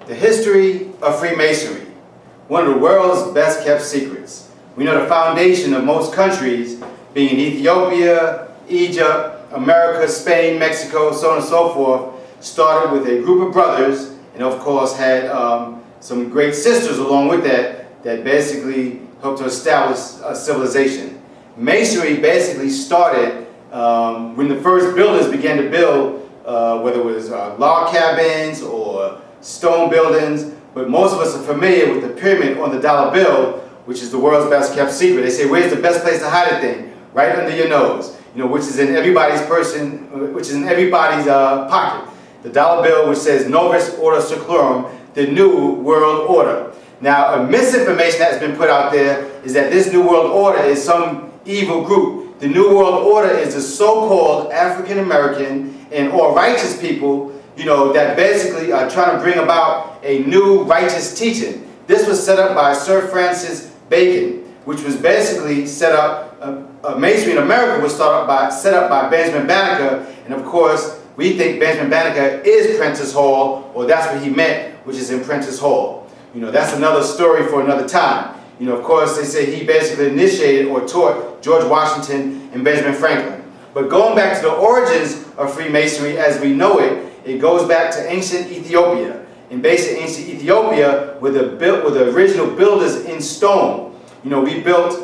The history of Freemasonry, one of the world's best kept secrets. We know the foundation of most countries, being Ethiopia, Egypt, America, Spain, Mexico, so on and so forth, started with a group of brothers, and of course had some great sisters along with that, that basically helped to establish a civilization. Masonry basically started when the first builders began to build, whether it was log cabins or stone buildings, but most of us are familiar with the pyramid on the dollar bill, which is the world's best kept secret. They say, where's the best place to hide a thing? Right under your nose, you know, which is in everybody's pocket. The dollar bill, which says Novus Ordo Seclorum, the New World Order. Now, a misinformation that's been put out there is that this New World Order is some evil group. The New World Order is the so-called African American and or righteous people, you know, that basically are trying to bring about a new righteous teaching. This was set up by Sir Francis Bacon, which was basically set up, Masonry in America was set up by Benjamin Banneker, and of course, we think Benjamin Banneker is Prentice Hall, or that's what he meant, which is in Prentice Hall. You know, that's another story for another time. You know, of course, they say he basically initiated or taught George Washington and Benjamin Franklin. But going back to the origins of Freemasonry as we know it, it goes back to ancient Ethiopia. In basic ancient Ethiopia, with the original builders in stone. You know, we built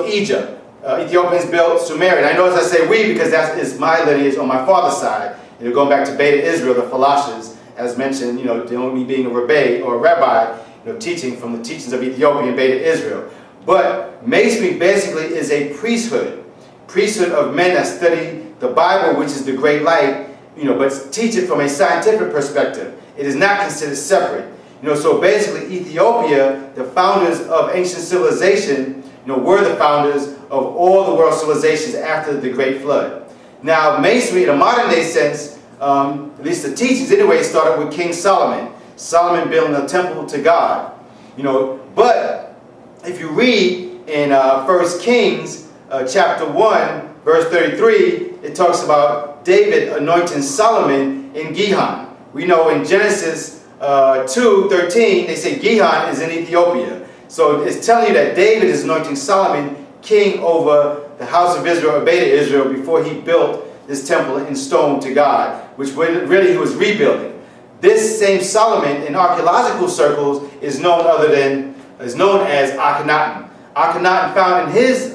Egypt. Ethiopians built Sumeria. And I know as I say we because that is my lineage on my father's side. You know, going back to Beta Israel, the Falashas, as mentioned, you know, me being a Rebbi or a rabbi, you know, teaching from the teachings of Ethiopia and Beta Israel. But Masonry basically is a priesthood of men that study the Bible, which is the great light, you know, but teach it from a scientific perspective. It is not considered separate. You know, so basically Ethiopia, the founders of ancient civilization, you know, were the founders of all the world civilizations after the Great Flood. Now, Masonry, in a modern day sense, at least the teachings anyway, started with King Solomon. Solomon building a temple to God. You know, but if you read in 1 Kings chapter 1, verse 33, it talks about David anointing Solomon in Gihon. We know in Genesis 2:13, they say Gihon is in Ethiopia. So it's telling you that David is anointing Solomon king over the house of Israel, or Beta Israel, before he built this temple in stone to God, which really he was rebuilding. This same Solomon in archaeological circles is known as Akhenaten. Akhenaten found in his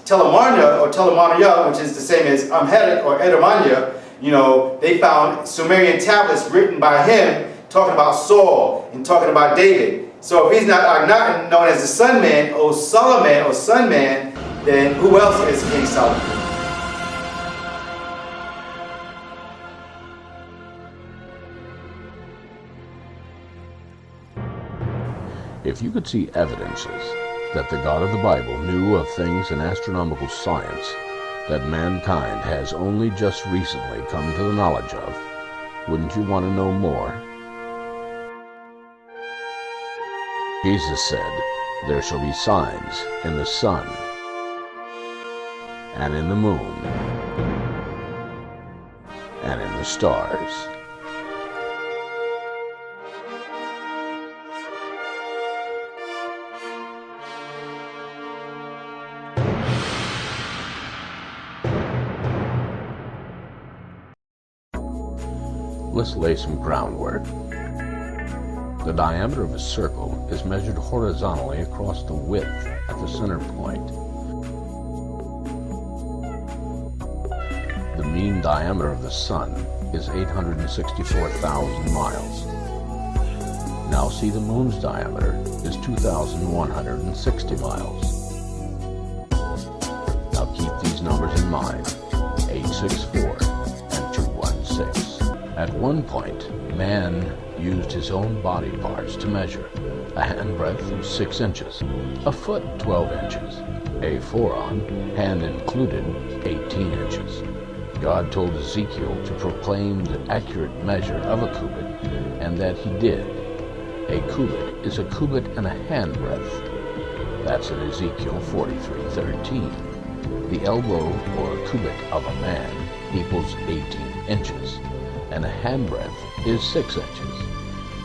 Telemarna, which is the same as Amharic or Edomania, you know, they found Sumerian tablets written by him talking about Saul and talking about David. So if he's not Akhenaten, known as the Sun Man, or Solomon, or Sun Man, then who else is King Solomon? If you could see evidences that the God of the Bible knew of things in astronomical science that mankind has only just recently come to the knowledge of, wouldn't you want to know more? Jesus said, "There shall be signs in the sun, and in the moon, and in the stars." Let's lay some groundwork. The diameter of a circle is measured horizontally across the width at the center point. The mean diameter of the sun is 864,000 miles. Now see the moon's diameter is 2,160 miles. Now keep these numbers in mind, 864 and 216. At one point, man used his own body parts to measure: a handbreadth of 6 inches, a foot 12 inches, a forearm, hand included, 18 inches. God told Ezekiel to proclaim the accurate measure of a cubit, and that he did. A cubit is a cubit and a handbreadth. That's in Ezekiel 43:13. The elbow or cubit of a man equals 18 inches, and a handbreadth is 6 inches.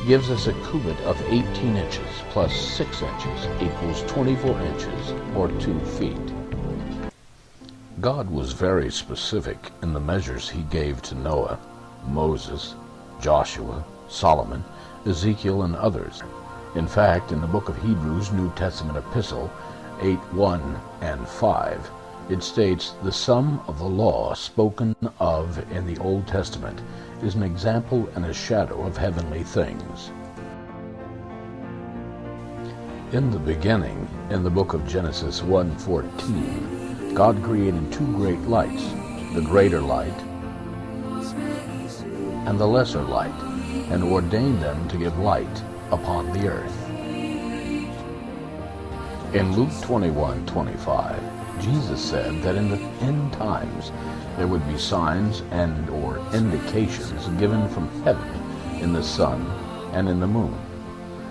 gives us a cubit of 18 inches plus 6 inches equals 24 inches or 2 feet. God was very specific in the measures he gave to Noah, Moses, Joshua, Solomon, Ezekiel, and others. In fact, in the book of Hebrews, New Testament Epistle 8:1 and 5, it states, "The sum of the law spoken of in the Old Testament is an example and a shadow of heavenly things." In the beginning, in the book of Genesis 1:14, God created two great lights, the greater light and the lesser light, and ordained them to give light upon the earth. In Luke 21:25, Jesus said that in the end times there would be signs and or indications given from heaven in the sun and in the moon.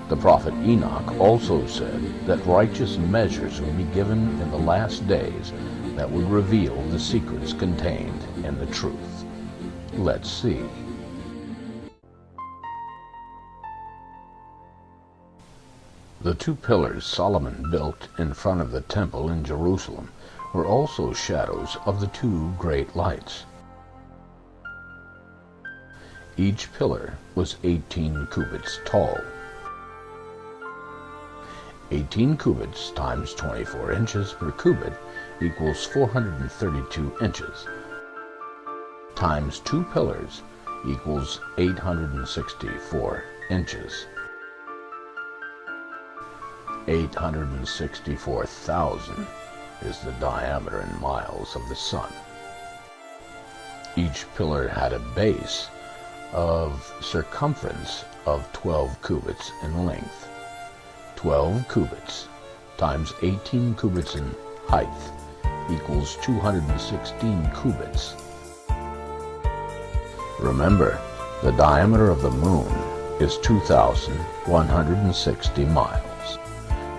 The prophet Enoch also said that righteous measures would be given in the last days that would reveal the secrets contained in the truth. Let's see. The two pillars Solomon built in front of the temple in Jerusalem were also shadows of the two great lights. Each pillar was 18 cubits tall. 18 cubits times 24 inches per cubit equals 432 inches. Times two pillars equals 864 inches. 864,000 is the diameter in miles of the sun. Each pillar had a base of circumference of 12 cubits in length. 12 cubits times 18 cubits in height equals 216 cubits. Remember, the diameter of the moon is 2,160 miles.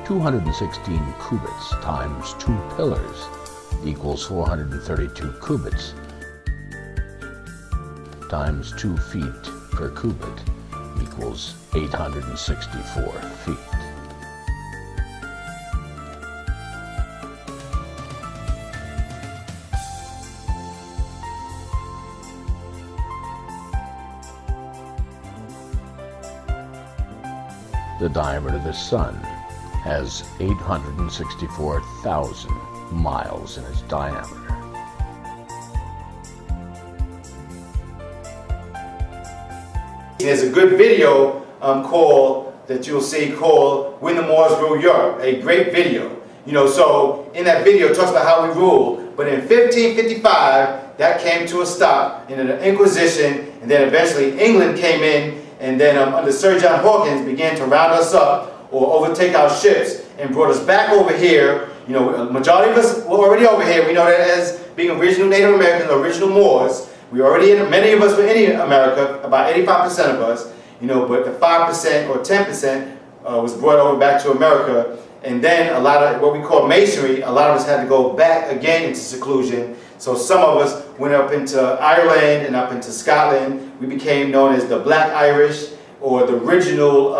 216 cubits times two pillars equals 432 cubits times 2 feet per cubit equals 864 feet. The diameter of the sun has 864,000 miles in its diameter. There's a good video that you'll see called "When the Moors Ruled Europe," a great video. So in that video it talks about how we ruled, but in 1555 that came to a stop in the Inquisition, and then eventually England came in, and then under Sir John Hawkins began to round us up or overtake our ships and brought us back over here. A majority of us were already over here. We know that as being original Native Americans, original Moors. We already many of us were in America, about 85% of us, but the 5% or 10% was brought over back to America. And then a lot of what we call masonry, a lot of us had to go back again into seclusion. So some of us went up into Ireland and up into Scotland. We became known as the Black Irish, or the original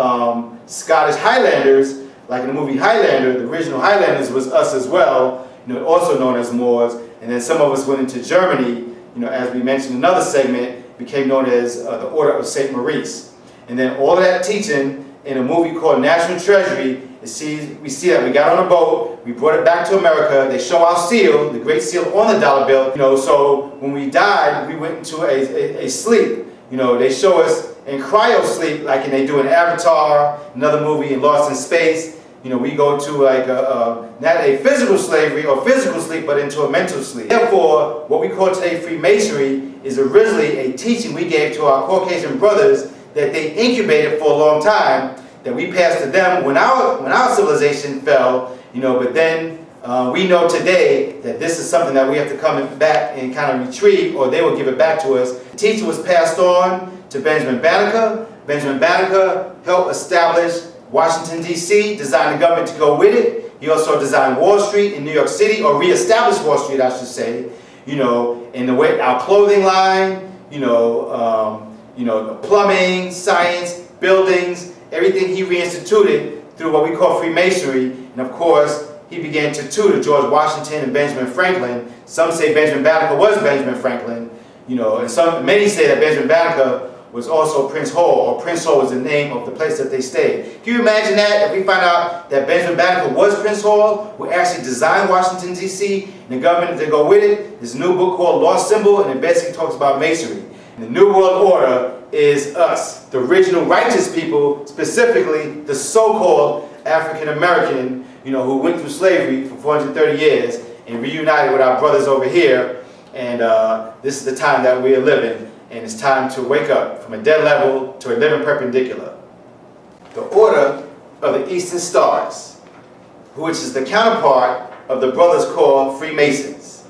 Scottish Highlanders. Like in the movie Highlander, the original Highlanders was us as well, also known as Moors. And then some of us went into Germany, as we mentioned in another segment, became known as the Order of St. Maurice. And then all of that teaching in a movie called National Treasury, we see that we got on a boat, we brought it back to America, they show our seal, the great seal on the dollar bill. So when we died, we went into a sleep. They show us in cryo sleep, like they do in Avatar, another movie in Lost in Space. We go to like not a physical slavery or physical sleep, but into a mental sleep. Therefore, what we call today Freemasonry is originally a teaching we gave to our Caucasian brothers that they incubated for a long time, that we passed to them when our civilization fell. But then we know today that this is something that we have to come back and kind of retrieve, or they will give it back to us. The teaching was passed on to Benjamin Banneker. Benjamin Banneker helped establish Washington, D.C., designed the government to go with it. He also designed Wall Street in New York City, or reestablished Wall Street, I should say. In the way our clothing line, plumbing, science, buildings, everything he reinstituted through what we call Freemasonry, and of course, he began to tutor George Washington and Benjamin Franklin. Some say Benjamin Banneker was Benjamin Franklin, and many say that Benjamin Banneker was also Prince Hall, or Prince Hall was the name of the place that they stayed. Can you imagine that? If we find out that Benjamin Banneker was Prince Hall, who actually designed Washington, D.C., and the government to go with it, there's a new book called Lost Symbol, and it basically talks about Masonry. And the New World Order is us, the original righteous people, specifically the so-called African American, who went through slavery for 430 years and reunited with our brothers over here. And this is the time that we are living, and it's time to wake up from a dead level to a living perpendicular. The Order of the Eastern Stars, which is the counterpart of the brothers called Freemasons.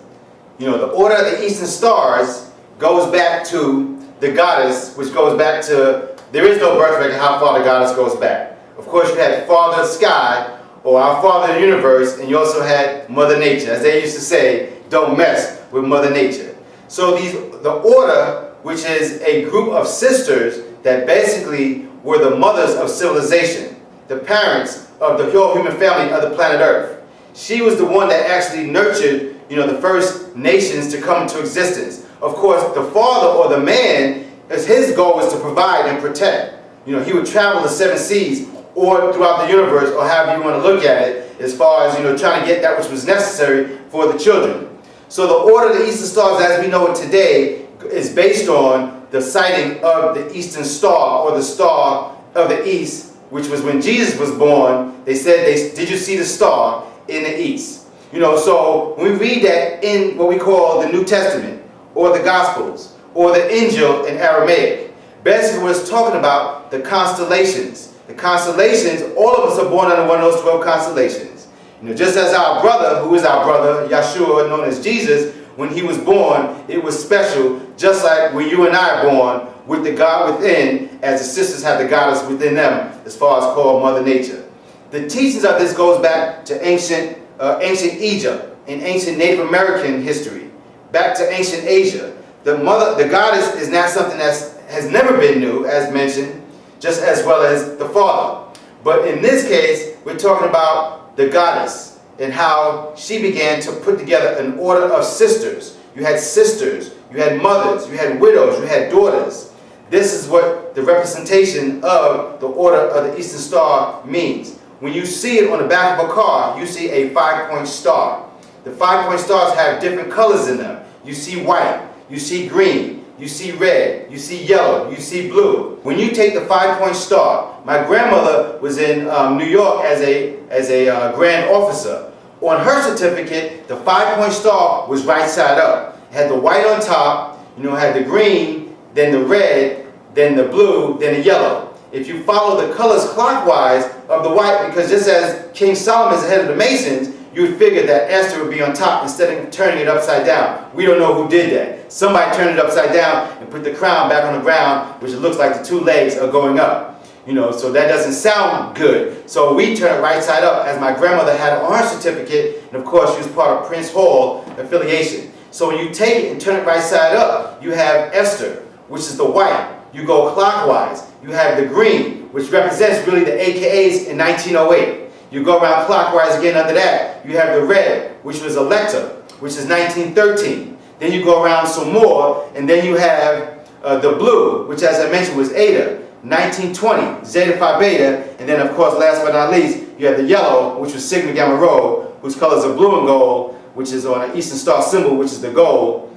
The Order of the Eastern Stars goes back to the goddess, which goes back to, there is no birth record how far the goddess goes back. Of course, you had Father Sky, or our Father in the universe, and you also had Mother Nature. As they used to say, don't mess with Mother Nature. So the Order, which is a group of sisters that basically were the mothers of civilization, the parents of the whole human family of the planet Earth. She was the one that actually nurtured, the first nations to come into existence. Of course, the father or the man, his goal was to provide and protect. He would travel the 7 seas or throughout the universe, or however you want to look at it, as far as, trying to get that which was necessary for the children. So the Order of the Eastern Stars, as we know it today, is based on the sighting of the Eastern Star, or the Star of the East, which was when Jesus was born. They said, did you see the star in the East? So when we read that in what we call the New Testament, or the Gospels, or the Injil in Aramaic, basically what it's talking about, the constellations. The constellations, all of us are born under one of those 12 constellations. Just as our brother, who is our brother, Yeshua, known as Jesus, when he was born, it was special, just like when you and I are born, with the God within, as the sisters have the goddess within them, as far as called Mother Nature. The teachings of this goes back to ancient Egypt and ancient Native American history, back to ancient Asia. The goddess is not something that has never been new, as mentioned, just as well as the Father. But in this case, we're talking about the goddess and how she began to put together an order of sisters. You had sisters, you had mothers, you had widows, you had daughters. This is what the representation of the Order of the Eastern Star means. When you see it on the back of a car, you see a 5-point star. The 5-point stars have different colors in them. You see white, you see green, you see red, you see yellow, you see blue. When you take the 5-point star, my grandmother was in New York as a grand officer. On her certificate, the 5-point star was right side up. It had the white on top, had the green, then the red, then the blue, then the yellow. If you follow the colors clockwise of the white, because just as King Solomon is the head of the Masons, you would figure that Esther would be on top instead of turning it upside down. We don't know who did that. Somebody turned it upside down and put the crown back on the ground, which it looks like the 2 legs are going up. So that doesn't sound good. So we turn it right side up, as my grandmother had on her certificate, and of course she was part of Prince Hall affiliation. So when you take it and turn it right side up, you have Esther, which is the white. You go clockwise. You have the green, which represents really the AKAs in 1908. You go around clockwise again under that. You have the red, which was Electa, which is 1913. Then you go around some more, and then you have the blue, which as I mentioned was Eta, 1920, Zeta Phi Beta, and then of course last but not least, you have the yellow, which was Sigma Gamma Rho, whose colors are blue and gold, which is on an Eastern Star symbol, which is the gold.